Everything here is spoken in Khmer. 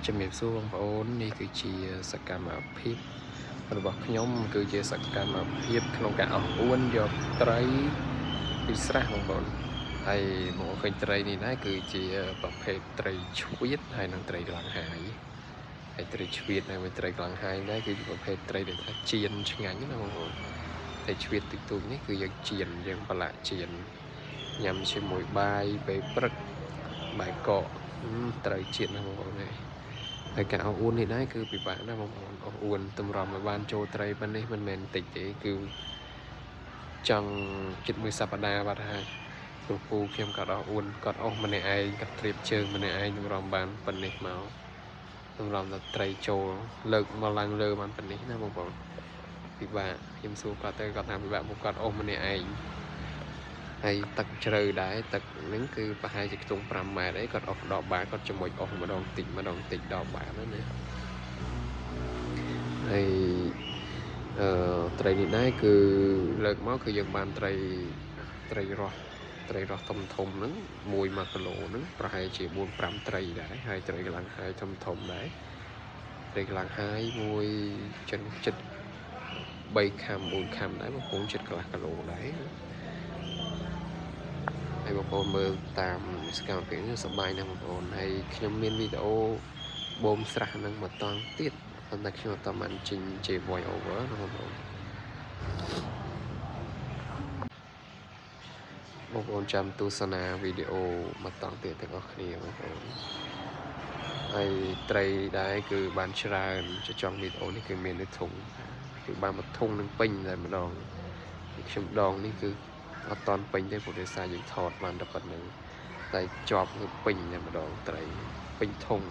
ជំរាបសួរបងប្អូននេះគឺជាសកម្មភាពរបស់ខ្ញុំគឺជាសកម្មភាពក្នុងការអស់អួនយកត្រីពីស្រះបងប្អូនហើយមកឃើញត្រីនេះដែរគឺជាប្រភេទត្រីឆ្វៀតហើយនិងត្រីក្លាំងហាយហើយត្រីឆ្វៀតហើយត្រីក្លាំងហាយដែរគឺជាប្រភេទត្រីដែលថាចៀនឆ្ងាញ់ណាបងប្អូនត្រីឆ្វៀតតិចតួចនេះគឺយើងចៀនយើងប្រឡាក់ចៀនញ៉ាំជាមួយបាយពេលព្រឹកបាយកកត្រូវជាតិណាបងប្អូនហើយការអស់អួននេះដែរគឺពិបាកណាបងប្អូនអស់អួនតម្រាំឲ្យបានចូលត្រីប៉ុណ្នេះមិនមែនតិចទេគឺចង់ជិតមួយសប្តាហ៍បាត់ហើយគ្រូពូខ្ញុំក៏អស់អួនគាត់អស់ម្នាក់ឯងគាត់ត្រៀបជើងម្នាក់ឯងតម្រាំបានប៉ុណ្នេះមកតម្រាំដល់ត្រីចូលលើកមកឡើងលើបានប៉ុណ្នេះណាបងប្អូនពិបាកខ្ញុំសួរគាត់ទៅគាត់ថាពិបាកពួកគាត់អស់ម្នាក់ឯងហើយទឹកជ្រៅដែរទឹកហ្នឹងគឺប្រហែលជាខ្ទង់5ម៉ែត្រអីគាត់អស់ដកបានគាត់ជាមួយអស់ម្ដងតិចដកបានណាហើយត្រីនេះដែរគឺលើកមកគឺយើងបានត្រីរស់ធំហ្នឹង1គីឡូហ្នឹងប្រហែលជា 4-5 ត្រីដែរហើយត្រីក្លាំងហាយធំដែរត្រីក្លាំងហាយមួយចិត្ត3ខាំ4ខាំដែរបងប្អូនចិត្តកន្លះគីឡូដែរហើយបងប្អូនមើលតាមសកម្មភាពនេះសប្បាយណាស់បងប្អូនហើយខ្ញុំមានវីដេអូបូមស្រះហ្នឹងមកតង់ទៀតប៉ុន្តែខ្ញុំអត់បានចេញជា voice over ណាបងប្អូនចាំទស្សនាវីដេអូមកតង់ទៀតទាំងអស់គ្នាបងប្អូនហើយត្រីដែរគឺបានច្រើនចង់វីដេអូនេះគឺមាននៅធុងគឺបានមួយធុងនឹងពេញតែម្ដងខ្ញុំដងនេះគឺអត់តន់ពេញទេព្រោះដោយសារយើងថតបានតែប៉ុណ្្នឹងតែជាប់គឺពេញតែម្ដងត្រីពេញធុង